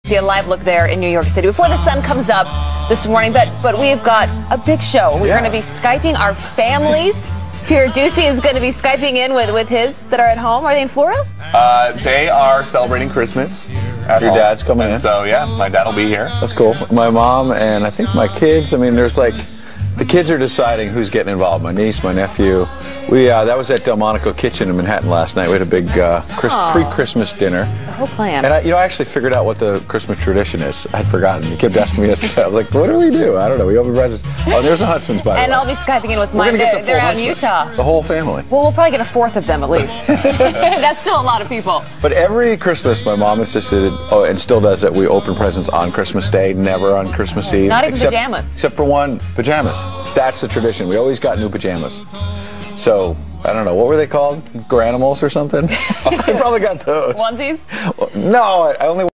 See a live look there in New York City before the sun comes up this morning, but we've got a big show. We're going to be Skyping our families. Peter Doocy is going to be Skyping in with his that are at home. Are they in Florida? They are celebrating Christmas at Your home. dad's coming in? So, yeah, my dad will be here. That's cool. My mom and I think my kids, I mean, there's like, the kids are deciding who's getting involved. My niece, my nephew. That was at Delmonico Kitchen in Manhattan last night. We had a big pre-Christmas dinner. The whole plan. And I actually figured out what the Christmas tradition is. I'd forgotten. You kept asking me yesterday. I was like, what do we do? I don't know. We open presents. Oh, there's the Huntsmans, by the way. And I'll be Skyping in with We're mine. gonna get the full They're out in Huntsman. Utah. The whole family. Well, we'll probably get a fourth of them at least. That's still a lot of people. But every Christmas, my mom insisted, and still does it, we open presents on Christmas Day, never on Christmas Eve. Not even pajamas. Except for one, pajamas. That's the tradition. We always got new pajamas. So, I don't know, what were they called? Granimals or something? I probably got those. Onesies? No, I only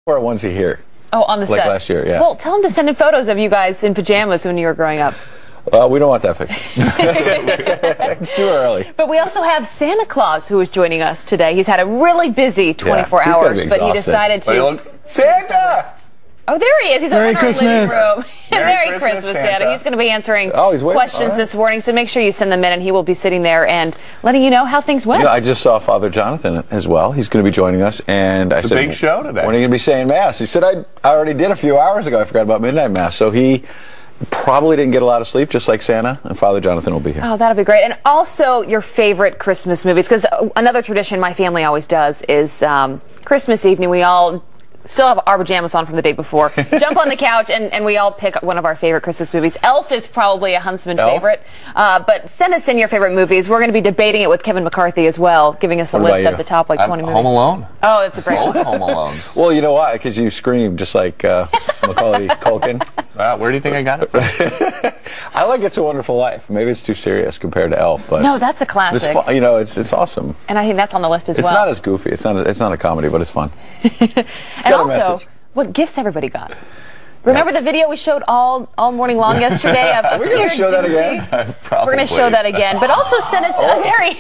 wore a onesie here. Oh, on the set. Like last year, yeah. Well, tell them to send in photos of you guys in pajamas when you were growing up. We don't want that picture. It's too early. But we also have Santa Claus who is joining us today. He's had a really busy 24 he's gotta hours, be but he exhausted. decided to... Santa! Oh, there he is. He's over in our living room. Merry Merry Christmas, Santa. He's going to be answering he's waiting. questions All right. this morning, so make sure you send them in, and he will be sitting there and letting you know how things went. You know, I just saw Father Jonathan as well. He's going to be joining us, and I said, big show today. When are you going to be saying Mass? He said, I already did a few hours ago. I forgot about Midnight Mass. So he probably didn't get a lot of sleep, just like Santa, and Father Jonathan will be here. Oh, that'll be great. And also your favorite Christmas movies, because another tradition my family always does is Christmas evening, we all still have our pajamas on from the day before, jump on the couch, and we all pick one of our favorite Christmas movies. Elf is probably a Huntsman favorite, but send us in your favorite movies. We're going to be debating it with Kevin McCarthy as well, giving us a list of the top 20 movies. Home Alone. Oh, it's a great Both one. Home Alones. Well, you know why? Because you scream just like Macaulay Culkin. Where do you think I got it from? I like It's a Wonderful Life. Maybe it's too serious compared to Elf, but No, that's a it's classic. fun. You know, it's awesome. And I think that's on the list as It's well. not as goofy. It's not a comedy, but it's fun. And got a also, message. what gifts everybody got. Remember the video we showed all morning long yesterday? Of We're going to show that again? We're going to show that again, but also send us there he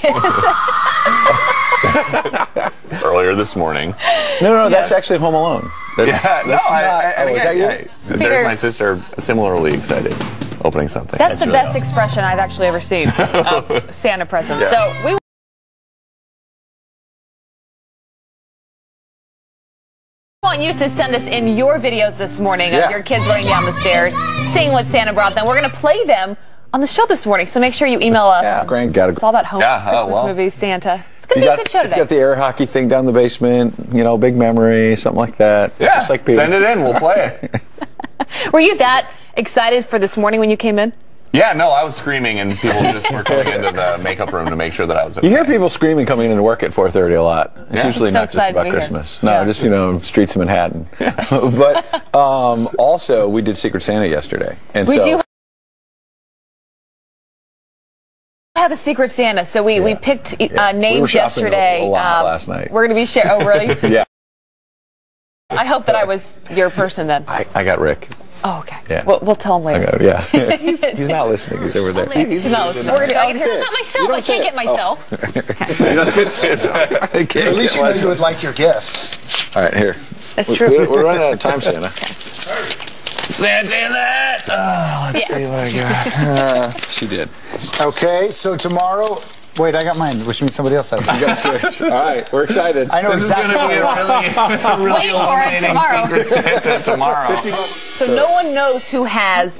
is. Earlier this morning. No, that's actually Home Alone. That's, Is that you? There's my sister, similarly excited, opening something. That's the really best awesome. expression I've actually ever seen of Santa presents. Yeah. So we want you to send us in your videos this morning of your kids running down the stairs, seeing what Santa brought them. We're going to play them on the show this morning, so make sure you email us. Yeah, Grant got It's all about home, Christmas movies, Santa. It's going to be a good show today. You got the air hockey thing down the basement, you know, big memory, something like that. Yeah, just like Peter. send it in. We'll play it. Were you that excited for this morning when you came in? Yeah, no, I was screaming, and people just were coming into the makeup room to make sure that I was okay. You hear people screaming coming into work at 4:30 a lot. It's usually So not just excited to about be here. Christmas. No, just, you know, streets of Manhattan. But also, we did Secret Santa yesterday. And We so, do have a Secret Santa, so we picked we were names shopping yesterday. a lot last night. We're going to be sharing. Oh, really? Yeah. I hope that I was your person then. I got Rick. Oh, okay. Yeah. We'll tell him later. Yeah. He's not listening. He's over there. He's not listening. We're gonna, say it. not myself. You don't I say can't it. get myself. At At least you guys would like your gifts. All right, here. That's true. We're running out of time, Santa. Santa in that. Let's see what I got. She did. Okay, so tomorrow. Wait, I got mine, which means somebody else has You it. got to switch. All right, we're excited. I know This is going exactly to be a really Wait for it illuminating tomorrow. Secret Santa tomorrow. So no one knows who has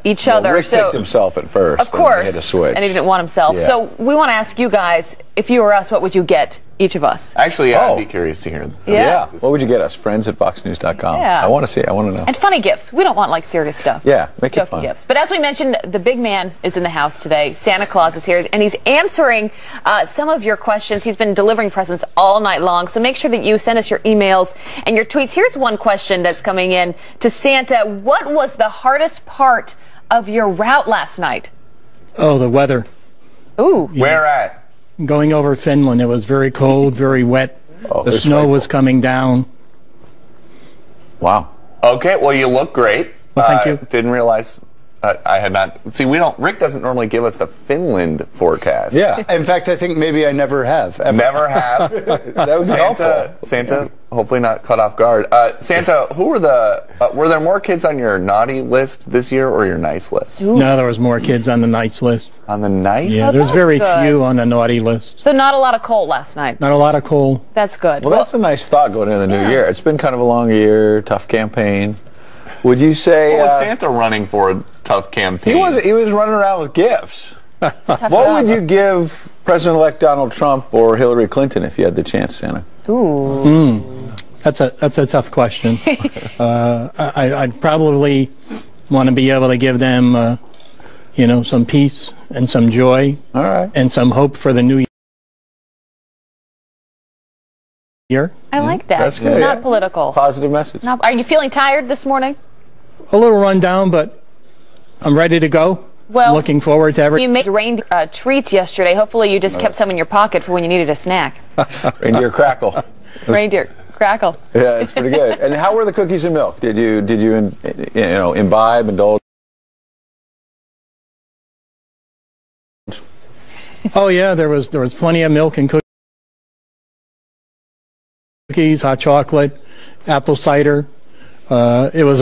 each Well, other. Rick So picked himself at first. of and then course, he had to switch. and he didn't want himself. Yeah. So we want to ask you guys, if you were us, what would you get each of us? Actually, yeah, Oh. I'd be curious to hear. Yeah. What would you get us? Friends at foxnews.com. Yeah. I want to see. I want to know. And funny gifts. We don't want like serious stuff. Yeah, make it Joking fun. gifts. But as we mentioned, the big man is in the house today. Santa Claus is here, and he's answering some of your questions. He's been delivering presents all night long, so make sure that you send us your emails and your tweets. Here's one question that's coming in to Santa. What was the hardest part of your route last night? Oh, the weather. Ooh. Where at? Going over Finland, it was very cold, very wet. Oh, The they're snow was spiteful. coming down. Wow. Okay, well, you look great. Well, thank you. Didn't realize I had not. See, Rick doesn't normally give us the Finland forecast. Yeah. In fact, I think maybe I never have. Ever. Never have. That was helpful. Santa, hopefully not caught off guard. Santa, who were were there more kids on your naughty list this year or your nice list? No, there was more kids on the nice list. On the nice? Yeah, there's that's very good. few on the naughty list. So not a lot of coal last night. Not a lot of coal. That's good. Well, that's a nice thought going into the new year. It's been kind of a long year, tough campaign. Would you say What was Santa running for a tough campaign? he was running around with gifts? Tough What job. would you give President-elect Donald Trump or Hillary Clinton if you had the chance, Santa? Ooh. That's a tough question. I'd probably want to be able to give them, some peace and some joy All right. and some hope for the new year. I like that. That's good. Not Yeah. political. Positive message. Are you feeling tired this morning? A little run down, but I'm ready to go. Well, looking forward to You made reindeer treats yesterday. Hopefully you just kept some in your pocket for when you needed a snack. Reindeer crackle. Reindeer crackle. Yeah, it's pretty good. And how were the cookies and milk? Did you imbibe, indulge? Oh yeah, there was plenty of milk and cookies, hot chocolate, apple cider. It was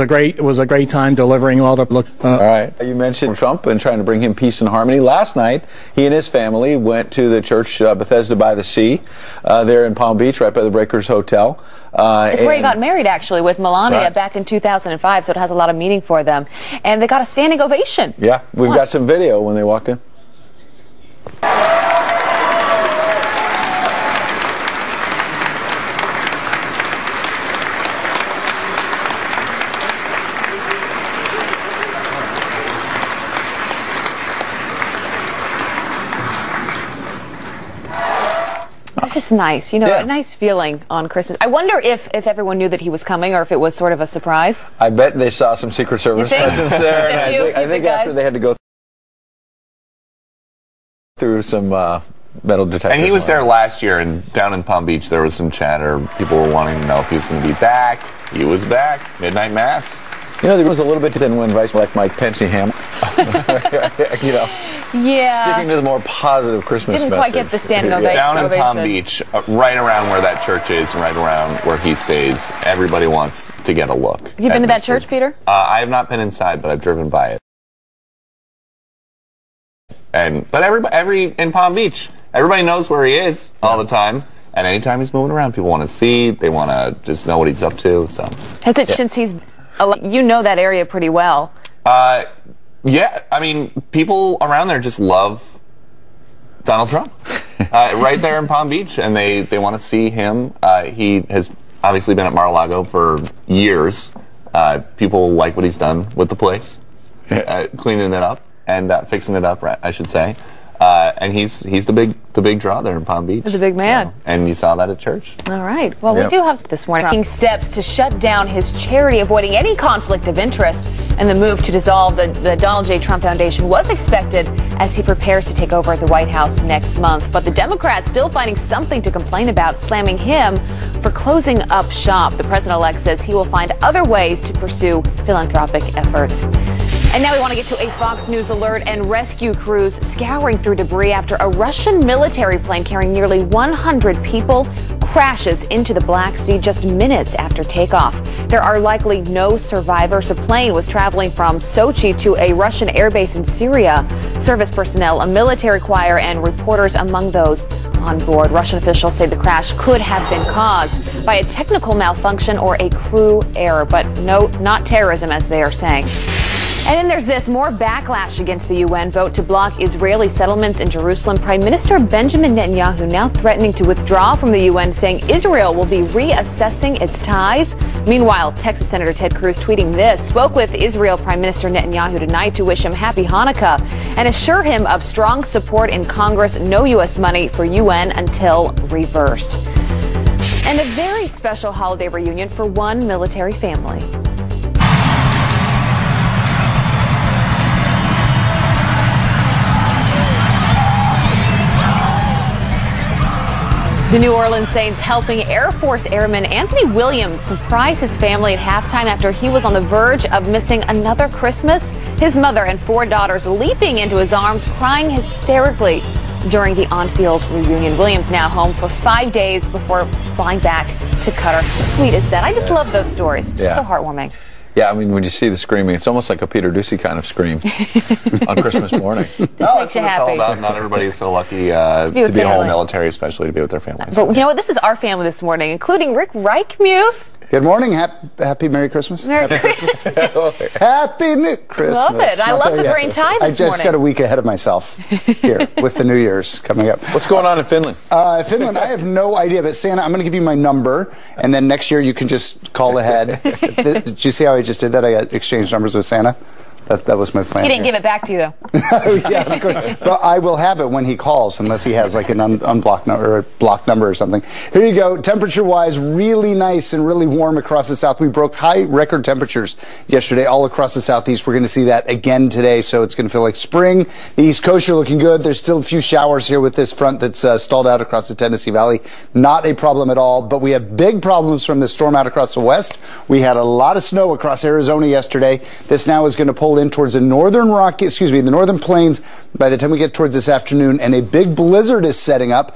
a great time delivering all the All right. You mentioned Trump and trying to bring him peace and harmony. Last night, he and his family went to the church Bethesda by the Sea there in Palm Beach, right by the Breakers Hotel. It's where he got married, actually, with Melania Right. back in 2005, so it has a lot of meaning for them. And they got a standing ovation. Yeah, we've got some video when they walked in. It's just nice, Yeah. a nice feeling on Christmas. I wonder if everyone knew that he was coming or if it was sort of a surprise. I bet they saw some Secret Service think? presence there. Just And you, I you think big after guys? they had to go through some metal detectors. And he was there last year, and down in Palm Beach, there was some chatter. People were wanting to know if he was going to be back. He was back. Midnight Mass. There was a little bit then when Vice-elect Mike Pence ham. Yeah. Sticking to the more positive Christmas Didn't message. quite get the standing ovation. Down in Palm Ovation. Beach, right around where that church is and right around where he stays, everybody wants to get a look. You been at to that Mr. church, Peter? I have not been inside, but I've driven by it. But everybody in Palm Beach, everybody knows where he is all the time. And anytime he's moving around, people want to see. They want to just know what he's up to. So, Has it since he's... You know that area pretty well. yeah, I mean, people around there just love Donald Trump. Right there in Palm Beach, and they want to see him. He has obviously been at Mar-a-Lago for years. People like what he's done with the place, cleaning it up and fixing it up, I should say. And he's the big draw there in Palm Beach. The big man. So, and you saw that at church. All right. Well, Yep. we do have this morning taking steps to shut down his charity, avoiding any conflict of interest. And the move to dissolve the Donald J. Trump Foundation was expected as he prepares to take over at the White House next month. But the Democrats still finding something to complain about, slamming him for closing up shop. The president-elect says he will find other ways to pursue philanthropic efforts. And now we want to get to a Fox News alert and rescue crews scouring through debris after a Russian military plane carrying nearly 100 people crashes into the Black Sea just minutes after takeoff. There are likely no survivors. The plane was traveling from Sochi to a Russian airbase in Syria. Service personnel, a military choir, and reporters among those on board. Russian officials say the crash could have been caused by a technical malfunction or a crew error, but no, not terrorism as they are saying. And then there's this, more backlash against the UN vote to block Israeli settlements in Jerusalem. Prime Minister Benjamin Netanyahu now threatening to withdraw from the UN, saying Israel will be reassessing its ties. Meanwhile, Texas Senator Ted Cruz tweeting this, spoke with Israel Prime Minister Netanyahu tonight to wish him happy Hanukkah and assure him of strong support in Congress, no U.S. money for UN until reversed. And a very special holiday reunion for one military family. The New Orleans Saints helping Air Force Airman Anthony Williams surprise his family at halftime after he was on the verge of missing another Christmas. His mother and 4 daughters leaping into his arms, crying hysterically during the on-field reunion. Williams now home for 5 days before flying back to Qatar. How sweet is that? I just love those stories. Just so heartwarming. Yeah, I mean, when you see the screaming, it's almost like a Peter Ducey kind of scream on Christmas morning. This No, makes that's you what it's all happy. about. Not everybody is so lucky to with be home family. military, especially to be with their families. But you know what? This is our family this morning, including Rick Reichmuth. Good morning. Happy Merry Christmas. Merry Christmas. Happy New Christmas. Love it. I Not love there the yet. green tie I this just morning. got a week ahead of myself here with the New Year's coming up. What's going on in Finland? Finland, I have no idea, but Santa, I'm going to give you my number, and then next year you can just call ahead. Did you see how I just did that? I exchanged numbers with Santa. That was my plan. He didn't here. give it back to you, though. Yeah, of course. But I will have it when he calls, unless he has like an unblocked number or a blocked number or something. Here you go. Temperature-wise, really nice and really warm across the south. We broke high record temperatures yesterday all across the southeast. We're going to see that again today, so it's going to feel like spring. The East Coast, you're looking good. There's still a few showers here with this front that's stalled out across the Tennessee Valley. Not a problem at all, but we have big problems from the storm out across the west. We had a lot of snow across Arizona yesterday. This now is going to pull in towards the northern the northern plains by the time we get towards this afternoon, and a big blizzard is setting up.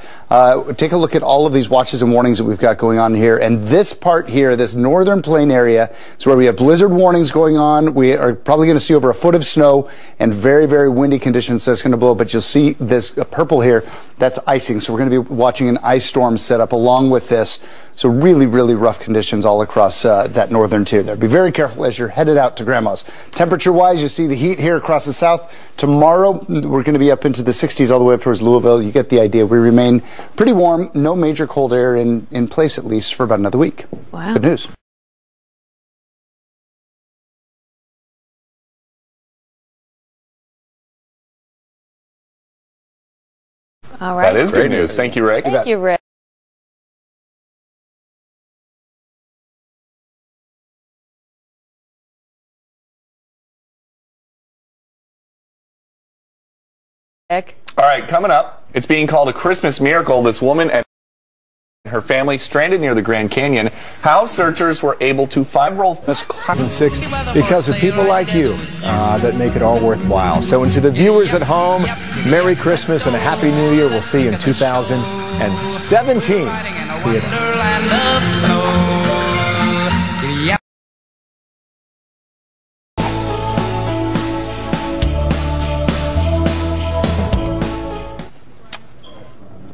Take a look at all of these watches and warnings that we've got going on here, and this part here, this northern plain area, is where we have blizzard warnings going on. We are probably going to see over a foot of snow and very, very windy conditions, so it's going to blow, but you'll see this purple here, that's icing, so we're going to be watching an ice storm set up along with this. So really, really rough conditions all across that northern tier there. Be very careful as you're headed out to Grandma's. Temperature-wise, you see the heat here across the south. Tomorrow, we're going to be up into the 60s all the way up towards Louisville. You get the idea. We remain pretty warm. No major cold air in place, at least, for about another week. Wow. Good news. All right. That is good news. Thank you, Rick. Thank you, Rick. All right, coming up, it's being called a Christmas miracle. This woman and her family stranded near the Grand Canyon. How searchers were able to find This 2006 because of people like you that make it all worthwhile. So, and to the viewers at home, Merry Christmas and a Happy New Year. We'll see you in 2017. See you then.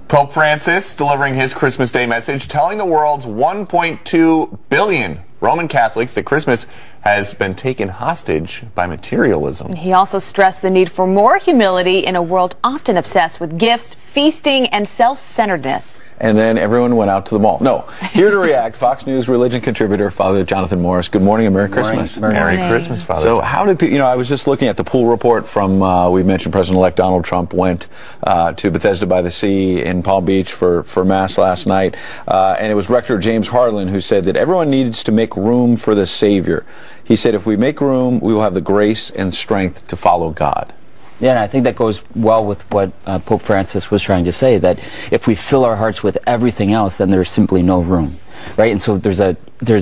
Pope Francis delivering his Christmas Day message, telling the world's 1.2 billion Roman Catholics that Christmas has been taken hostage by materialism. He also stressed the need for more humility in a world often obsessed with gifts, feasting, and self-centeredness. And then everyone went out to the mall. No. Here to react, Fox News religion contributor, Father Jonathan Morris. Good morning and Merry Christmas. Merry Christmas, Father. So how did people, I was just looking at the pool report from, we mentioned President-elect Donald Trump went to Bethesda by the Sea in Palm Beach for Mass last night. And it was Rector James Harlan who said that everyone needs to make room for the Savior. He said if we make room, we will have the grace and strength to follow God. Yeah, and I think that goes well with what Pope Francis was trying to say, that if we fill our hearts with everything else, then there's simply no room, right? And so there's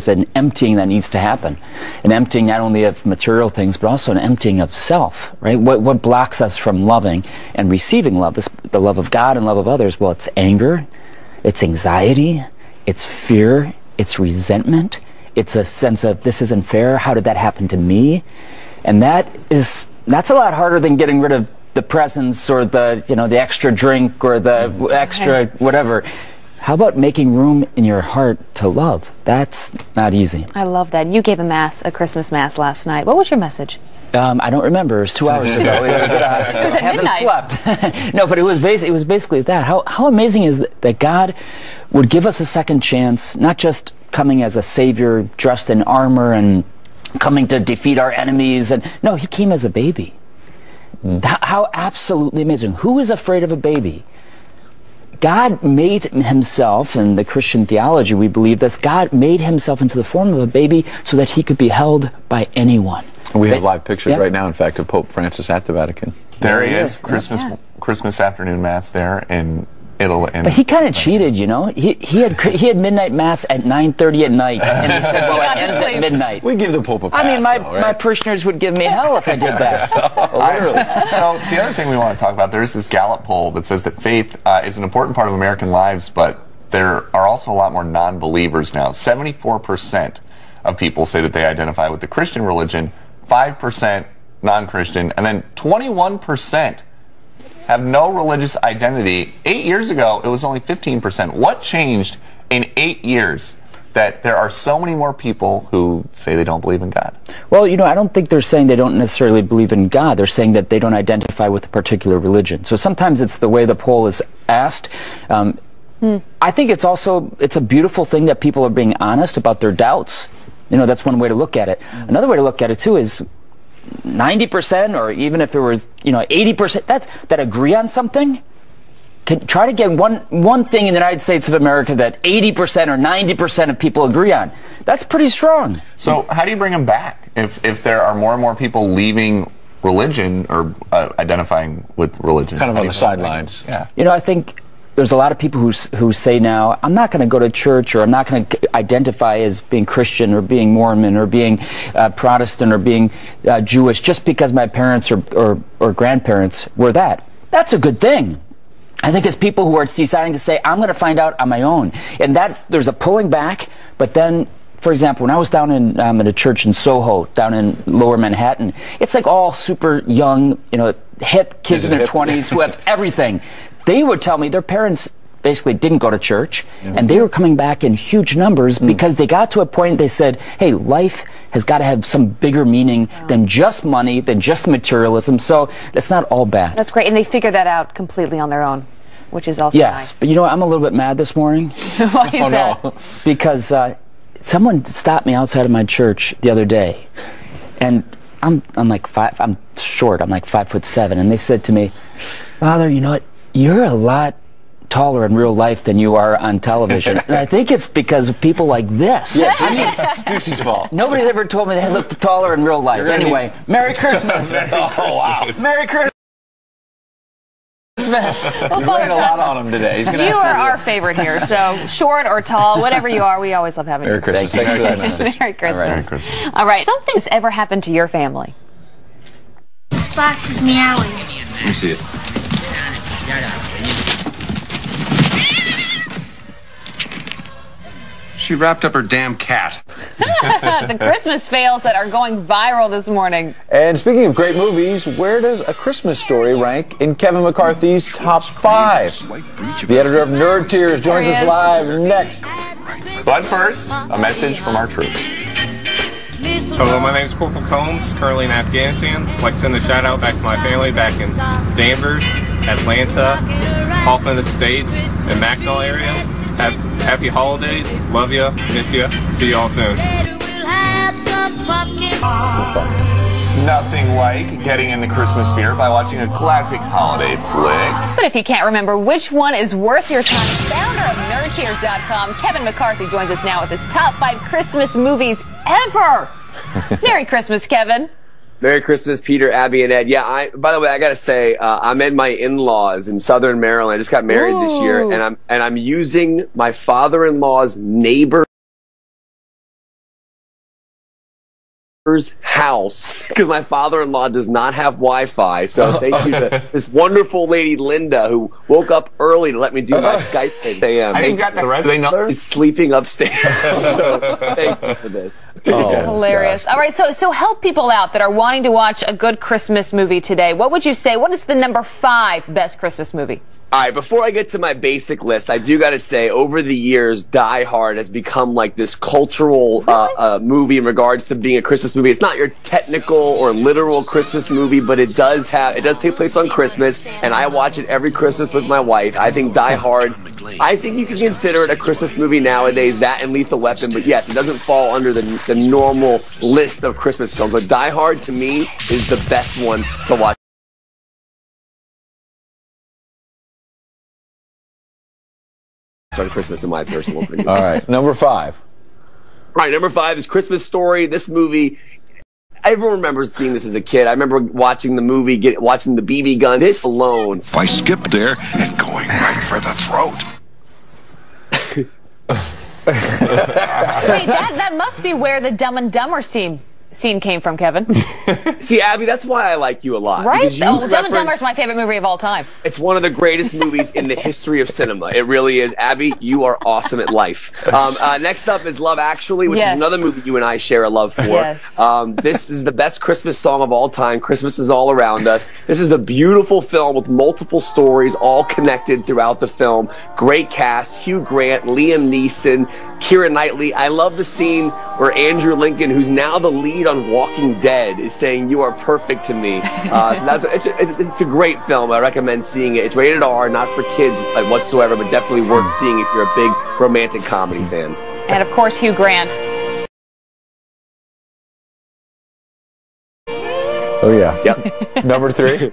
an emptying that needs to happen, an emptying not only of material things, but also an emptying of self, right? What blocks us from loving and receiving love, the love of God and love of others? Well, it's anger, it's anxiety, it's fear, it's resentment, it's a sense of this isn't fair, how did that happen to me? And that's a lot harder than getting rid of the presents or the extra drink or the extra whatever. How about making room in your heart to love? That's not easy. I love that. You gave a Christmas mass last night. What was your message? I don't remember. It was 2 hours ago. It was at haven't midnight. slept. No, but it was basically that. How amazing is that God would give us a second chance, not just coming as a savior dressed in armor and coming to defeat our enemies, and no, he came as a baby. How absolutely amazing. Who is afraid of a baby? God made himself, in the Christian theology we believe that God made himself into the form of a baby so that he could be held by anyone. We have live pictures right now, in fact, of Pope Francis at the Vatican. There he is, Christmas afternoon Mass there in it'll end. But he kind of cheated, you know. He had midnight mass at 9:30 at night, and he said, "Well, it ends at midnight." We give the Pope a pass. I mean, my though, right? my parishioners would give me hell if I did that. Literally. So the other thing we want to talk about, there's this Gallup poll that says that faith is an important part of American lives, but there are also a lot more non-believers now. 74% of people say that they identify with the Christian religion, 5% non-Christian, and then 21% have no religious identity. 8 years ago, it was only 15%. What changed in 8 years that there are so many more people who say they don't believe in God? Well, you know, I don't think they're saying they don't necessarily believe in God. They're saying that they don't identify with a particular religion. So sometimes it's the way the poll is asked. I think it's a beautiful thing that people are being honest about their doubts. You know, that's one way to look at it. Another way to look at it, too, is 90%, or even if it was, 80%, that agree on something. Try to get one thing in the United States of America that 80% or 90% of people agree on. That's pretty strong. So how do you bring them back if there are more and more people leaving religion or identifying with religion? Kind of on the sidelines. Yeah. You know, I think there's a lot of people who say now, I'm not going to go to church, or I'm not going to identify as being Christian or being Mormon or being Protestant or being Jewish just because my parents or grandparents were that. That's a good thing. I think it's people who are deciding to say, I'm going to find out on my own. And there's a pulling back, but then, for example, when I was down in a church in Soho, down in Lower Manhattan, it's like all super young, hip kids in their 20s who have everything. They would tell me their parents basically didn't go to church, and they were coming back in huge numbers because they got to a point they said, hey, life has got to have some bigger meaning than just money, than just materialism, so it's not all bad. That's great, and they figured that out completely on their own, which is also nice. But I'm a little bit mad this morning. Why is that? No. Because someone stopped me outside of my church the other day, and I'm like I'm short, I'm like 5'7", and they said to me, Father, you know what? You're a lot taller in real life than you are on television. And I think it's because of people like this. Yeah, it's Ducey's fault. Nobody's ever told me they look taller in real life. Anyway, Merry Christmas. Wow. Merry Christmas. You're laying a lot on him today. He's gonna You have to, are our favorite here, so short or tall, whatever you are, we always love having Merry you. Christmas. Thanks for that message. Merry Christmas. Merry Christmas. All right, something's ever happened to your family? This box is meowing. Let me see it. She wrapped up her damn cat. The Christmas fails that are going viral this morning. And speaking of great movies, where does A Christmas Story rank in Kevin McCarthy's top 5? The editor of Nerd Tears joins us live next. But first, a message from our troops. Hello, my name is Corporal Combs, currently in Afghanistan. I'd like to send a shout out back to my family back in Danvers, Atlanta, Hoffman Estates, and Mackinac area. Happy holidays, love ya, miss ya, see y'all soon. Nothing like getting in the Christmas spirit by watching a classic holiday flick. But if you can't remember which one is worth your time, founder of NerdCheers.com, Kevin McCarthy joins us now with his top 5 Christmas movies ever. Merry Christmas, Kevin. Merry Christmas, Peter, Abby, and Ed. Yeah, by the way, I gotta say, I'm at my in-laws in Southern Maryland. I just got married this year, and I'm using my father-in-law's neighbor's house because my father-in-law does not have Wi-Fi. So thank you to this wonderful lady Linda who woke up early to let me do my Skype at 8 a.m. I got the rest. They know is sleeping upstairs. So thank you for this. Hilarious. All right, so help people out that are wanting to watch a good Christmas movie today. What would you say? What is the number 5 best Christmas movie? All right, before I get to my basic list, I do got to say, over the years, Die Hard has become like this cultural movie in regards to being a Christmas movie. It's not your technical or literal Christmas movie, but it does take place on Christmas, and I watch it every Christmas with my wife. I think Die Hard, I think you can consider it a Christmas movie nowadays, that and Lethal Weapon, but yes, it doesn't fall under the normal list of Christmas films. But Die Hard, to me, is the best one to watch. On Christmas, in my personal opinion. All right, number 5. All right, number 5 is Christmas Story. This movie, everyone remembers seeing this as a kid. I remember watching the movie, watching the BB gun. This alone. I skipped there and going right for the throat. Wait, that must be where the Dumb and Dumber scene came from, Kevin. See, Abby, that's why I like you a lot. Right? Dumb and Dumber is my favorite movie of all time. It's one of the greatest movies in the history of cinema. It really is. Abby, you are awesome at life. Next up is Love Actually, which is another movie you and I share a love for. Yes. This is the best Christmas song of all time. Christmas is all around us. This is a beautiful film with multiple stories all connected throughout the film. Great cast, Hugh Grant, Liam Neeson, Keira Knightley. I love the scene where Andrew Lincoln, who's now the lead on Walking Dead, is saying, "You are perfect to me." So it's a great film. I recommend seeing it. It's rated R, not for kids whatsoever, but definitely worth seeing if you're a big romantic comedy fan. And of course, Hugh Grant. Oh yeah. Yep. Number 3.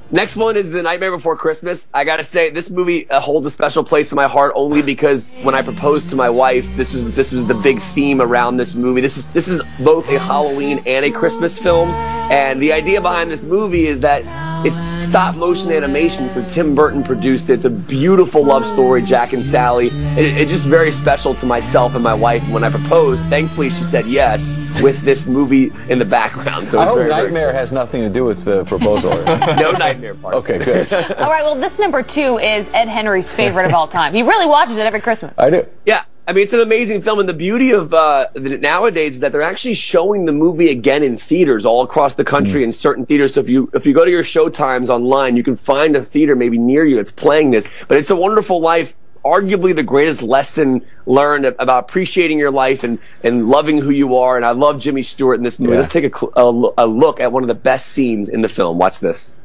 Next one is The Nightmare Before Christmas. I gotta say, this movie holds a special place in my heart only because when I proposed to my wife, this was the big theme around this movie. This is both a Halloween and a Christmas film, and the idea behind this movie is that it's stop motion animation, so Tim Burton produced it. It's a beautiful love story, Jack and Sally. It's just very special to myself and my wife. When I proposed, thankfully she said yes with this movie in the background. So I hope Nightmare has nothing to do with the proposal. No Nightmare part. Okay, good. All right, well, this number 2 is Ed Henry's favorite of all time. He really watches it every Christmas. I do. Yeah. I mean, it's an amazing film, and the beauty of nowadays is that they're actually showing the movie again in theaters all across the country in certain theaters. So if you go to your showtimes online, you can find a theater maybe near you that's playing this. But It's a Wonderful Life, arguably the greatest lesson learned about appreciating your life and loving who you are. And I love Jimmy Stewart in this movie. Yeah. Let's take a look at one of the best scenes in the film. Watch this.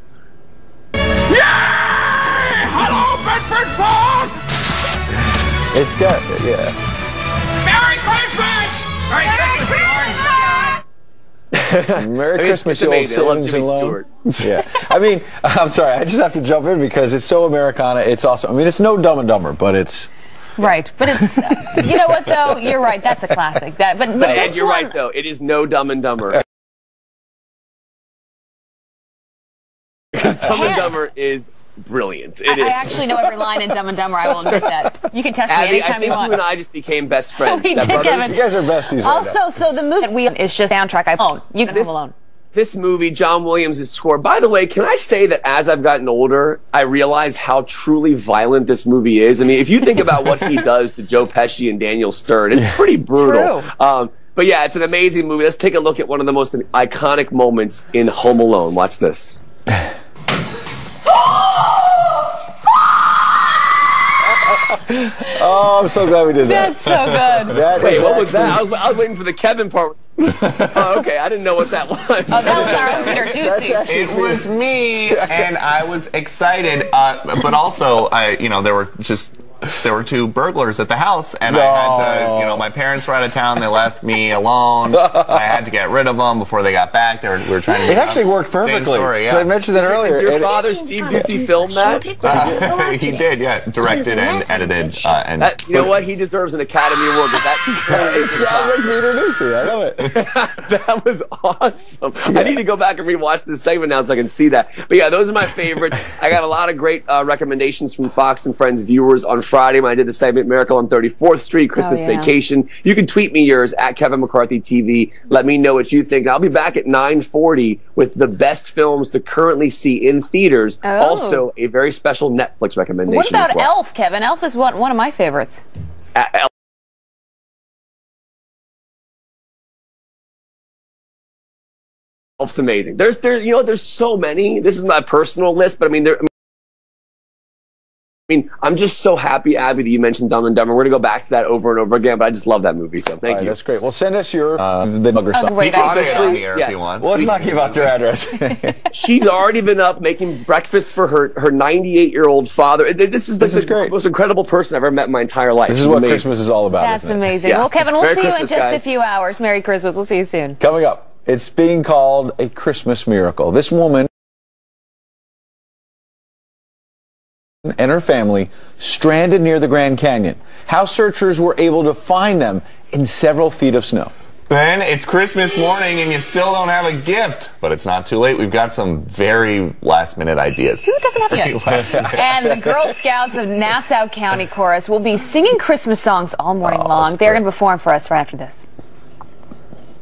Hello, Bedford Falls! It's got, yeah. Merry Christmas! Merry Christmas! Merry Christmas, it's you old amazing. I love savings Jimmy and Stewart. loan. Yeah. I mean, I'm sorry, I just have to jump in because it's so Americana. It's awesome. I mean, it's no Dumb and Dumber, but it's... Right, but it's, you know what, though? You're right, that's a classic. But And this you're one, right, though. It is no Dumb and Dumber. Because Dumb and Dumber is brilliant. I actually know every line in Dumb and Dumber. I will admit that. You can test me Abby, I anytime think you want. you and I just became best friends. We did, Kevin. You guys are besties right Also, now. so the movie that we is just soundtrack. I own. You can Home Alone. This movie, John Williams' score. By the way, can I say that as I've gotten older, I realize how truly violent this movie is. I mean, if you think about what he does to Joe Pesci and Daniel Stern, it's pretty brutal. True. But yeah, it's an amazing movie. Let's take a look at one of the most iconic moments in Home Alone. Watch this. Oh, I'm so glad we did that. That's so good. Wait, what was that? I was waiting for the Kevin part. Oh, okay. I didn't know what that was. Oh, that was our Peter Ducey. It was me, and I was excited, but also, there were 2 burglars at the house, and I had to, my parents were out of town. They left me alone. I had to get rid of them before they got back. We were trying to. It actually worked perfectly. Same story, yeah. I mentioned that earlier. Your father, Steve Ducey, filmed that? He did, yeah. Directed and edited. You know what? He deserves an Academy Award. It sounds like Peter Ducey. I love it. That was awesome. Yeah. I need to go back and rewatch this segment now so I can see that. But yeah, those are my favorites. I got a lot of great recommendations from Fox and Friends viewers on Friday when I did the segment Miracle on 34th Street, Christmas Vacation. You can tweet me yours at Kevin McCarthy TV. Let me know what you think. I'll be back at 9:40 with the best films to currently see in theaters. Oh. Also, a very special Netflix recommendation. What about as well. Elf, Kevin? Elf is one of my favorites. Elf's amazing. There's so many. This is my personal list, but I mean, I'm just so happy, Abby, that you mentioned Dumb and Dumber. We're going to go back to that over and over again, but I just love that movie, so thank you. That's great. Well, send us your the mug or something. Great Honestly, here if you want. Well, let's not give out their address. She's already been up making breakfast for her 98-year-old father. This is the most incredible person I've ever met in my entire life. This is what Christmas is all about, That's isn't it? amazing. Yeah. Well, Kevin, we'll Merry see Christmas, you in just guys. a few hours. Merry Christmas. We'll see you soon. Coming up, it's being called a Christmas miracle. This woman and her family stranded near the Grand Canyon. How searchers were able to find them in several feet of snow. Then it's Christmas morning and you still don't have a gift. But it's not too late. We've got some very last-minute ideas. Who doesn't have a gift? And the Girl Scouts of Nassau County Chorus will be singing Christmas songs all morning long. They're going to perform for us right after this.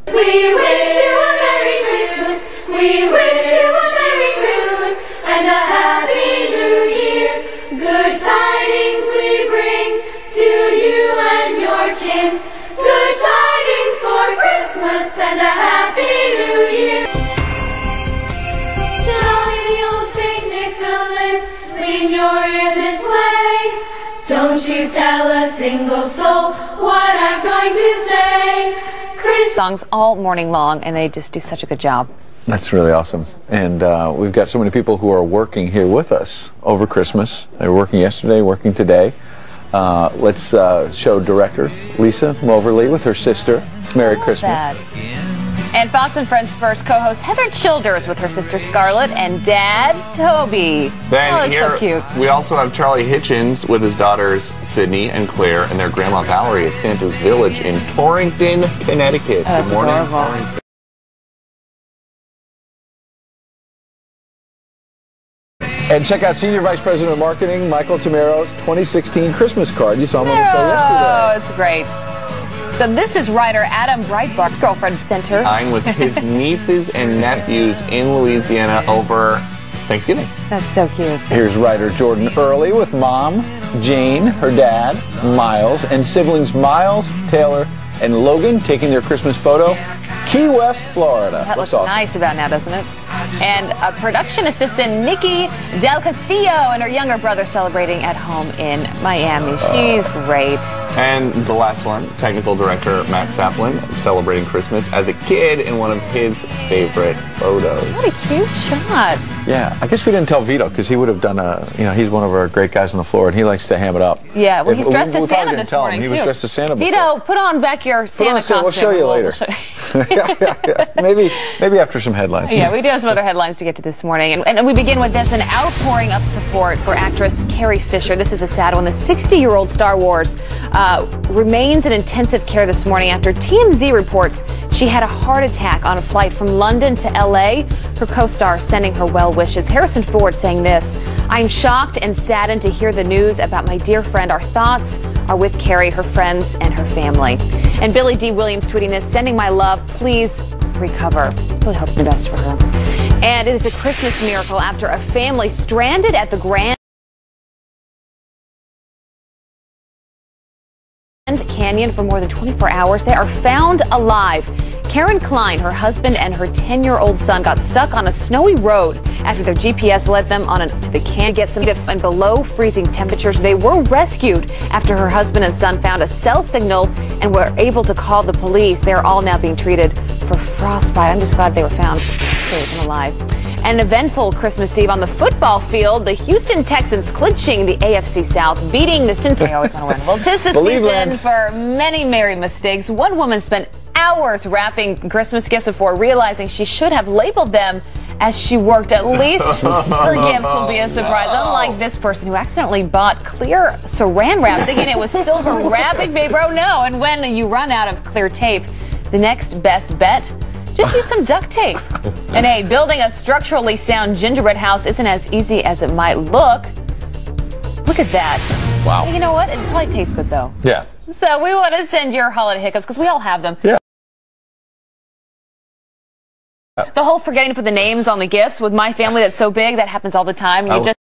We wish you a Merry Christmas. We wish you a Merry Christmas and a Happy New Year. Good tidings we bring to you and your kin. Good tidings for Christmas and a Happy New Year. Jolly old St. Nicholas, lean your ear this way. Don't you tell a single soul what I'm going to say. Songs all morning long, and they just do such a good job. That's really awesome. And we've got so many people who are working here with us over Christmas. They were working yesterday, working today. Let's show director Lisa Moverly with her sister. Merry Christmas. And Fox and Friends first co-host Heather Childers with her sister Scarlett and Dad Toby. Then so cute. We also have Charlie Hitchens with his daughters Sydney and Claire and their grandma Valerie at Santa's Village in Torrington, Connecticut. Good morning. Torrington. And check out Senior Vice President of Marketing, Michael Tamero's 2016 Christmas card. You saw him on the show yesterday. Oh, it's great. So this is writer Adam Breitbart's girlfriend Center. I'm with his nieces and nephews in Louisiana over Thanksgiving. That's so cute. Here's writer Jordan Early with mom, Jane, her dad, Miles, and siblings Miles, Taylor, and Logan taking their Christmas photo. Key West, Florida. That looks awesome. nice about now, doesn't it? And production assistant Nikki Del Castillo and her younger brother celebrating at home in Miami. She's great. And the last one, technical director Matt Saplin, celebrating Christmas as a kid in one of his favorite photos. What a cute shot. Yeah, I guess we didn't tell Vito because he would have done he's one of our great guys on the floor and he likes to ham it up. Yeah, well, he's dressed as Santa this tell him. morning, He too. was dressed as Santa before. Vito, put on back your Santa costume. We'll show you later. Maybe after some headlines. Yeah, we do have some other headlines to get to this morning. And we begin with this, an outpouring of support for actress Carrie Fisher. This is a sad one. The 60-year-old Star Wars remains in intensive care this morning after TMZ reports she had a heart attack on a flight from London to LA. Her co-star sending her well wishes. Harrison Ford saying this: "I'm shocked and saddened to hear the news about my dear friend. Our thoughts are with Carrie, her friends, and her family." And Billy D. Williams tweeting this: "Sending my love. Please recover." Really hope the best for her. And it is a Christmas miracle after a family stranded at the Grand Canyon for more than 24 hours. They are found alive. Karen Klein, her husband, and her 10-year-old son got stuck on a snowy road after their GPS led them to the canyon to get some gifts and below freezing temperatures. They were rescued after her husband and son found a cell signal and were able to call the police. They are all now being treated for frostbite. I'm just glad they were found safe and alive. An eventful Christmas Eve on the football field. The Houston Texans clinching the AFC South, beating the Cincinnati. I always want to win. Well, 'tis the season for many merry mistakes. One woman spent hours wrapping Christmas gifts before realizing she should have labeled them as she worked. At least her gifts will be a surprise. Unlike this person who accidentally bought clear saran wrap thinking it was silver wrapping paper. Oh no, and when you run out of clear tape, the next best bet, just use some duct tape. And hey, building a structurally sound gingerbread house isn't as easy as it might look. Look at that. Wow. You know what? It probably tastes good though. Yeah. So we want to send your holiday hiccups because we all have them. Yeah. The whole forgetting to put the names on the gifts with my family that's so big, that happens all the time. You just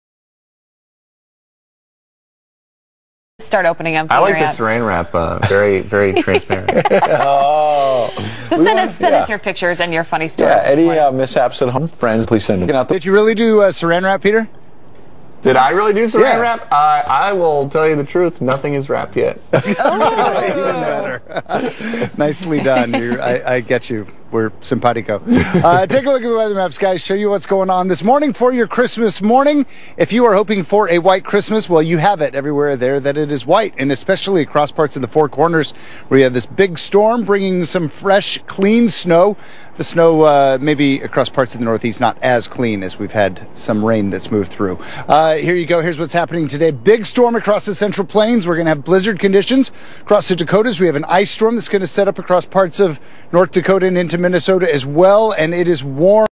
start opening them. I like the saran wrap, very, very transparent. Oh. So send us your pictures and your funny stories. Yeah, any mishaps at home, friends, please send them. Did you really do saran wrap, Peter? Did I really do saran wrap? I will tell you the truth. Nothing is wrapped yet. Even better. Nicely done. I get you. we're simpatico. Take a look at the weather maps, guys. Show you what's going on this morning for your Christmas morning. If you are hoping for a white Christmas, well, you have it everywhere there that it is white, and especially across parts of the Four Corners where you have this big storm bringing some fresh, clean snow. The snow maybe across parts of the Northeast not as clean as we've had some rain that's moved through. Here you go. Here's what's happening today. Big storm across the Central Plains. We're going to have blizzard conditions across the Dakotas. We have an ice storm that's going to set up across parts of North Dakota and into Minnesota as well, and it is warm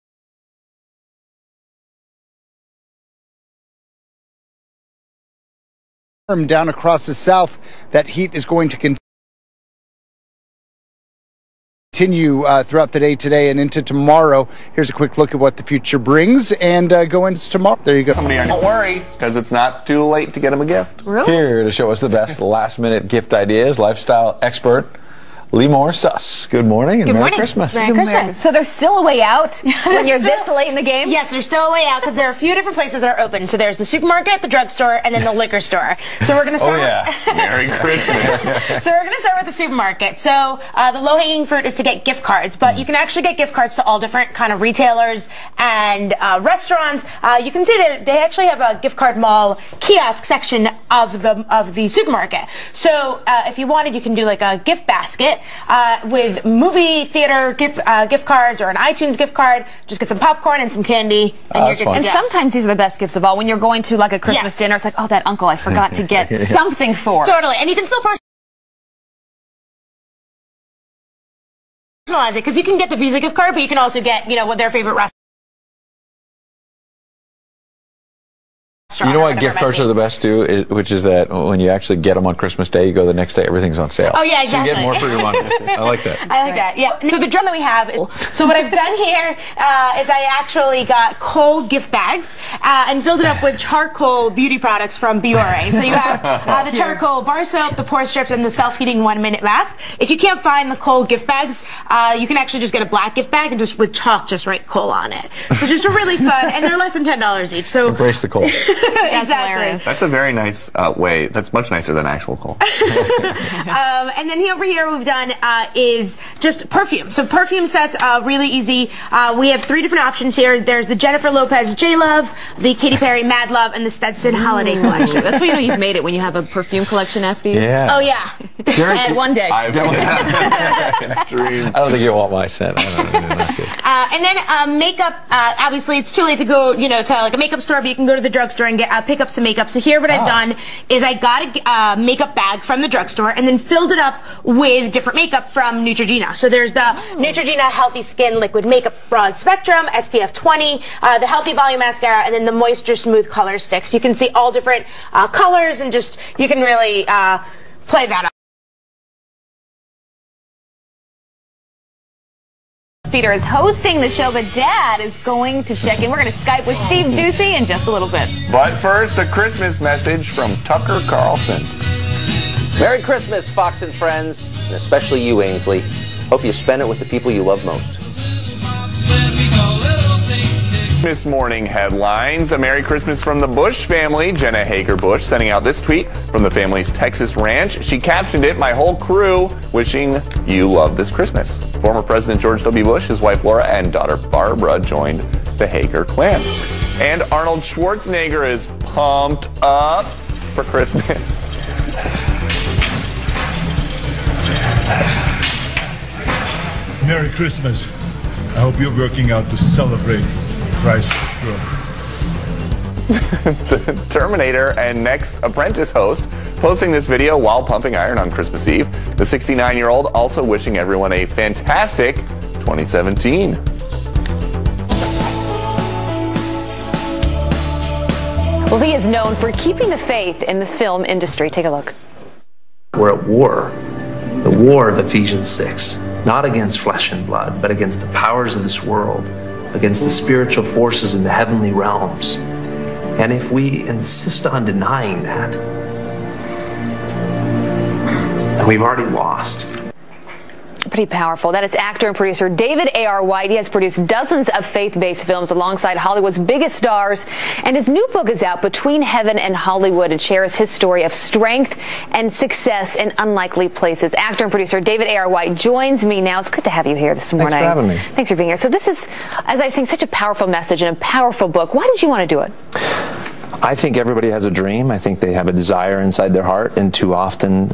down across the South. That heat is going to continue throughout the day today and into tomorrow. Here's a quick look at what the future brings, and go into tomorrow. There you go. Don't worry, because it's not too late to get him a gift. Really? Here to show us the best last-minute gift ideas, lifestyle expert Limor Suss. Good morning and Merry Christmas. Merry Christmas. So there's still a way out when you're this late in the game? Yes, there's still a way out because there are a few different places that are open. So there's the supermarket, the drugstore, and then the liquor store. So we're going to start with Merry Christmas. So we're going to start with the supermarket. So the low-hanging fruit is to get gift cards, but you can actually get gift cards to all different kind of retailers and restaurants. You can see that they actually have a gift card mall kiosk section of the supermarket. So if you wanted, you can do like a gift basket with movie theater gift cards or an iTunes gift card. Just get some popcorn and some candy, and you're good to go. And sometimes these are the best gifts of all. When you're going to like a Christmas dinner, it's like, oh, that uncle I forgot to get something for. Totally, and you can still personalize it because you can get the Visa gift card, but you can also get, you know, what their favorite restaurant. You know what gift cards are the best too, which is that when you actually get them on Christmas Day, you go the next day, everything's on sale. Oh yeah, exactly. So you get more for your money. I like that. I like that, yeah. So the drum that we have, so what I've done here is I actually got Kohl gift bags and filled it up with charcoal beauty products from Biore. So you have the charcoal bar soap, the pore strips, and the self-heating 1-minute mask. If you can't find the Kohl gift bags, you can actually just get a black gift bag and just with chalk just write Kohl on it. So just a really fun, and they're less than $10 each. So embrace the Kohl. Exactly. That's a very nice way. That's much nicer than actual Kohl. And then over here what we've done is just perfume. So perfume sets, really easy. We have 3 different options here. There's the Jennifer Lopez J Love, the Katy Perry Mad Love, and the Stetson Holiday Collection. That's when you know you've made it, when you have a perfume collection after you. Yeah. Oh yeah. And one day. I don't think you'll want my scent. And then makeup. Obviously, it's too late to go, you know, to like a makeup store, but you can go to the drugstore and get pick up some makeup. So here, what I've done is I got a makeup bag from the drugstore and then filled it up with different makeup from Neutrogena. So there's the Neutrogena Healthy Skin Liquid Makeup Broad Spectrum, SPF 20, the Healthy Volume Mascara, and then the Moisture Smooth Color Sticks. You can see all different colors and just you can really play that up. Peter is hosting the show, but Dad is going to check in. We're going to Skype with Steve Doocy in just a little bit. But first, a Christmas message from Tucker Carlson. Merry Christmas, Fox and friends, and especially you, Ainsley. Hope you spend it with the people you love most. Christmas morning headlines. A Merry Christmas from the Bush family. Jenna Hager Bush sending out this tweet from the family's Texas ranch. She captioned it, "My whole crew wishing you love this Christmas." Former President George W. Bush, his wife Laura, and daughter Barbara joined the Hager clan. And Arnold Schwarzenegger is pumped up for Christmas. Merry Christmas. I hope you're working out to celebrate Christ's birth. The Terminator and Next Apprentice host posting this video while pumping iron on Christmas Eve. The 69-year-old also wishing everyone a fantastic 2017. Well, he is known for keeping the faith in the film industry. Take a look. We're at war. The war of Ephesians 6. Not against flesh and blood, but against the powers of this world, against the spiritual forces in the heavenly realms. And if we insist on denying that, then we've already lost. Pretty powerful. That is actor and producer David A.R. White. He has produced dozens of faith-based films alongside Hollywood's biggest stars, and his new book is out, Between Heaven and Hollywood, and shares his story of strength and success in unlikely places. Actor and producer David A.R. White joins me now. It's good to have you here this morning. Thanks for having me. Thanks for being here. So this is, as I was saying, such a powerful message and a powerful book. Why did you want to do it? I think everybody has a dream. I think they have a desire inside their heart, and too often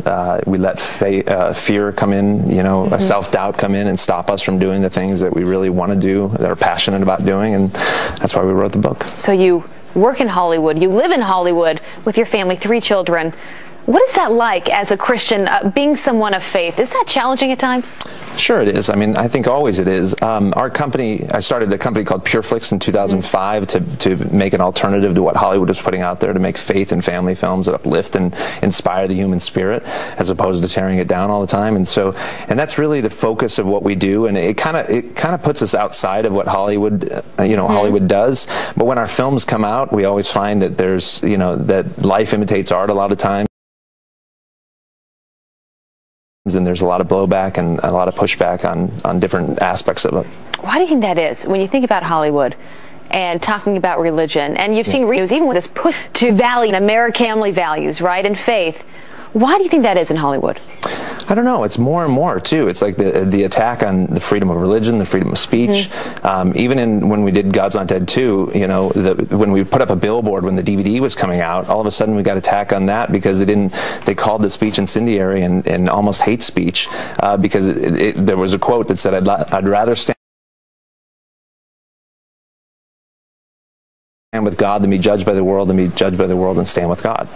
we let fear come in, self-doubt come in and stop us from doing the things that we really want to do, that are passionate about doing, and that's why we wrote the book. So you work in Hollywood, you live in Hollywood with your family, 3 children. What is that like as a Christian, being someone of faith? Is that challenging at times? Sure it is. I mean, I think always it is. Our company, I started a company called PureFlix in 2005 to make an alternative to what Hollywood was putting out there, to make faith and family films that uplift and inspire the human spirit, as opposed to tearing it down all the time. And that's really the focus of what we do. And it kind of puts us outside of what Hollywood, Hollywood does. But when our films come out, we always find that there's, that life imitates art a lot of times. And there's a lot of blowback and a lot of pushback on different aspects of it. Why do you think that is? When you think about Hollywood and talking about religion, and you've seen news, even with this push to value American family values, right, and faith, why do you think that is in Hollywood? I don't know. It's more and more, too. It's like the attack on the freedom of religion, the freedom of speech. Even when we did God's Not Dead 2, when we put up a billboard when the DVD was coming out, all of a sudden we got attack on that because they called the speech incendiary and almost hate speech because there was a quote that said, I'd rather stand with God than be judged by the world, and stand with God.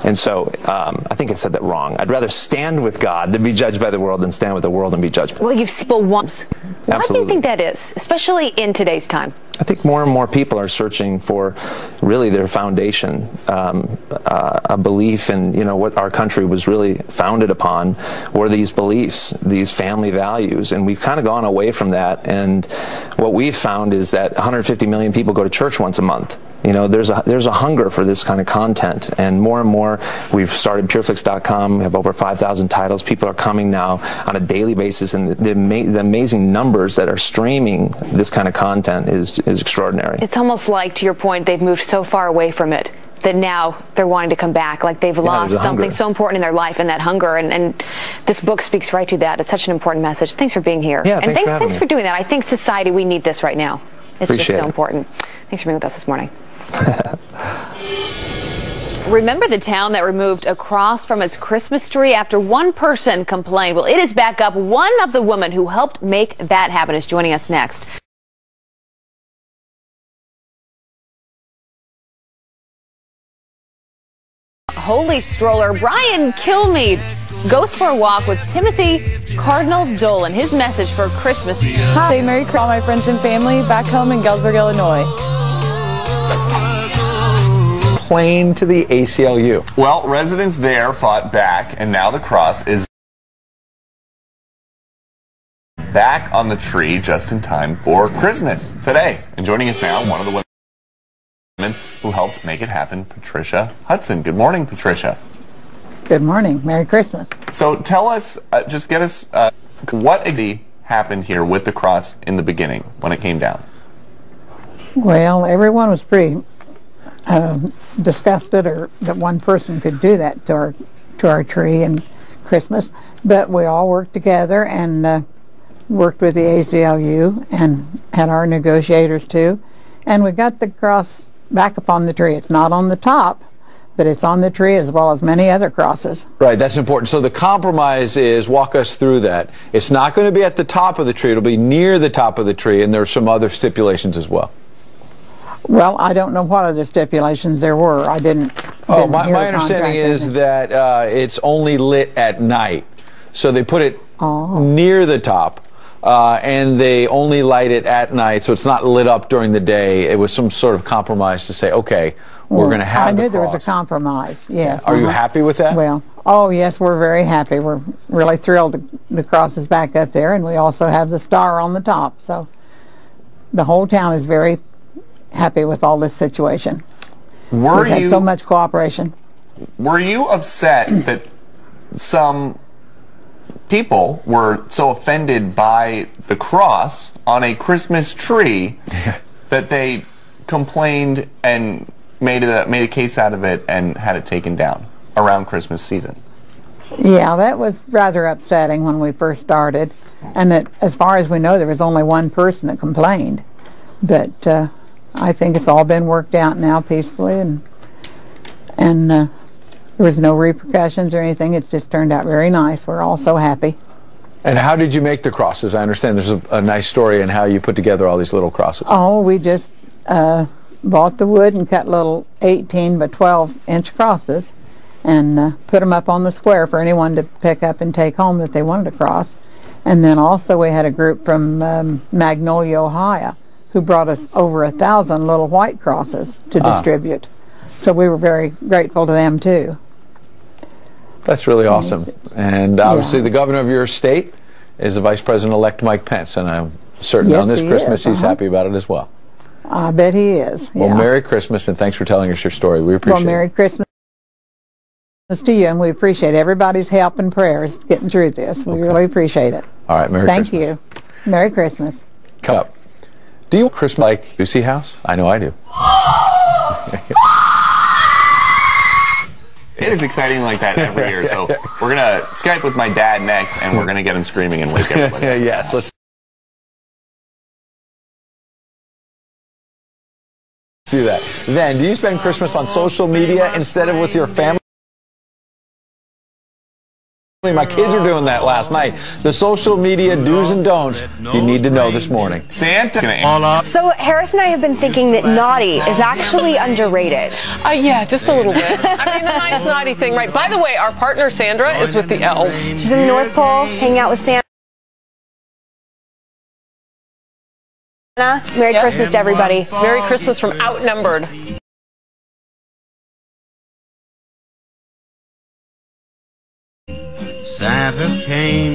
And so I think I said that wrong. I'd rather stand with God than be judged by the world than stand with the world and be judged. Well, you've seen people once. Why do you think that is, especially in today's time? I think more and more people are searching for really their foundation, a belief in what our country was really founded upon were these beliefs, these family values, and we've kind of gone away from that. And what we've found is that 150 million people go to church once a month. There's a hunger for this kind of content, and more we've started PureFlix.com. We have over 5,000 titles. People are coming now on a daily basis, and the amazing numbers that are streaming this kind of content is extraordinary. It's almost like, to your point, they've moved so far away from it that now they're wanting to come back, like they've lost something so important in their life, and that hunger, and this book speaks right to that. It's such an important message. Thanks for being here. Yeah, and thanks for doing that. I think society, we need this right now. It's just so important. Thanks for being with us this morning. Remember the town that removed a cross from its Christmas tree after one person complained? Well, it is back up. One of the women who helped make that happen is joining us next. Holy stroller, Brian Kilmeade goes for a walk with Timothy Cardinal Dolan. His message for Christmas. Hi, Merry Christmas, all my friends and family back home in Galesburg, Illinois. Plane to the ACLU. Well, residents there fought back, and now the cross is back on the tree just in time for Christmas today. And joining us now, one of the women who helped make it happen, Patricia Hudson. Good morning, Patricia. Good morning. Merry Christmas. So tell us, just get us, what exactly happened here with the cross in the beginning when it came down? Well, everyone was pretty disgusted that one person could do that to our tree and Christmas, but we all worked together and worked with the ACLU and had our negotiators too, and we got the cross back up on the tree. It's not on the top, but it's on the tree as well as many other crosses. Right, that's important. So the compromise is, walk us through that. It's not going to be at the top of the tree, it'll be near the top of the tree, and there are some other stipulations as well. Well, I don't know what other stipulations there were. I didn't. Oh, my understanding is that it's only lit at night. So they put it near the top, and they only light it at night, so it's not lit up during the day. It was some sort of compromise to say, okay, we're going to have I the knew there cross. was a compromise, yes. Are you happy with that? Well, oh, yes, we're very happy. We're really thrilled the cross is back up there, and we also have the star on the top. So the whole town is very happy with all this situation. We've had so much cooperation. Were you upset that some people were so offended by the cross on a Christmas tree that they complained and made a case out of it and had it taken down around Christmas season. Yeah, that was rather upsetting when we first started. And that, as far as we know, there was only one person that complained. But I think it's all been worked out now peacefully, and there was no repercussions or anything. It's just turned out very nice. We're all so happy. And how did you make the crosses? I understand there's a nice story in how you put together all these little crosses. Oh, we just bought the wood and cut little 18 by 12-inch crosses and put them up on the square for anyone to pick up and take home that they wanted to cross. And then also we had a group from Magnolia, Ohio, who brought us over 1,000 little white crosses to distribute. So we were very grateful to them too. That's really awesome. And obviously the governor of your state is the Vice President-elect Mike Pence, and I'm certain on this Christmas he's happy about it as well. I bet he is. Well, yeah. Merry Christmas, and thanks for telling us your story. We appreciate it. Well, Merry Christmas to you, and we appreciate everybody's help and prayers getting through this. We really appreciate it. All right, Merry Christmas. Thank you. Merry Christmas. Come up. Do you Christmas like Lucy House? I know I do. It is exciting like that every year. So we're going to Skype with my dad next, and we're going to get him screaming and wake everybody. Yes, let's do that. Then, do you spend Christmas on social media instead of with your family? My kids are doing that last night. The social media do's and don'ts you need to know this morning. Santa. So Harris and I have been thinking that naughty is actually underrated. Yeah, just a little bit. I mean, the nice naughty thing, right? By the way, our partner Sandra is with the elves. She's in the North Pole, hanging out with Santa. Merry Christmas to everybody. Merry Christmas from Outnumbered. Santa came.